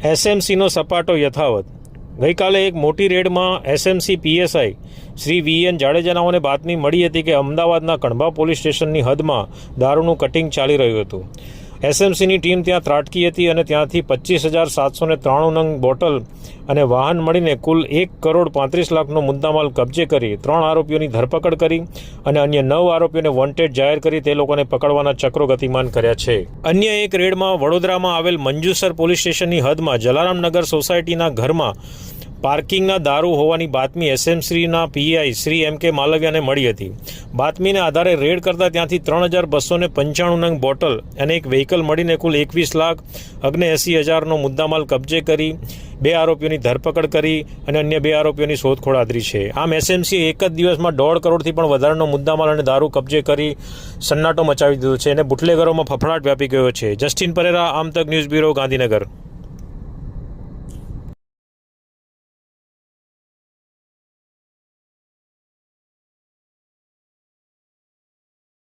એસએમસીનો સપાટો યથાવત। ગઈકાલે એક મોટી રેડમાં એસએમસી પીએસઆઈ શ્રી વીએન જાડેજાનાઓને બાતમી મળી હતી કે અમદાવાદના કણભા પોલીસ સ્ટેશનની હદમાં દારૂનું કટિંગ ચાલી રહ્યું હતું। એસએમસીની ટીમ ત્યાં ત્રાટકી હતી અને ત્યાંથી 25,793 નંગ બોટલ અને વાહન મળીને કુલ 1,35,00,000નો મુદ્દામાલ કબજે કરી 3 આરોપીઓની ધરપકડ કરી અને અન્ય 9 આરોપીઓને વોન્ટેડ જાહેર કરી તે લોકોને પકડવાના ચક્રો ગતિમાન કર્યા છે। અન્ય એક રેડમાં વડોદરામાં આવેલ મંજુસર પોલીસ સ્ટેશનની હદમાં જલારામનગર સોસાયટીના ઘરમાં પાર્કિંગના દારૂ હોવાની બાતમી એસએમસીના પીઆઈ શ્રી એમ.કે. માલવિયાને મળી હતી। બાતમીને આધારે રેડ કરતાં ત્યાંથી 3,295 નંગ બોટલ અને એક વ્હીકલ મળીને કુલ 21,79,000નો મુદ્દામાલ કબજે કરી 2 આરોપીઓની ધરપકડ કરી અને અન્ય 2 આરોપીઓની શોધખોળ આદરી છે। આમ એસએમસીએ એક જ દિવસમાં 1.5 કરોડથી પણ વધારાનો મુદ્દામાલ અને દારૂ કબજે કરી સન્નાટો મચાવી દીધો છે અને બુટલેગરોમાં ફફડાટ વ્યાપી ગયો છે। જસ્ટિન પરેરા, આમ તક ન્યૂઝ બ્યુરો, ગાંધીનગર।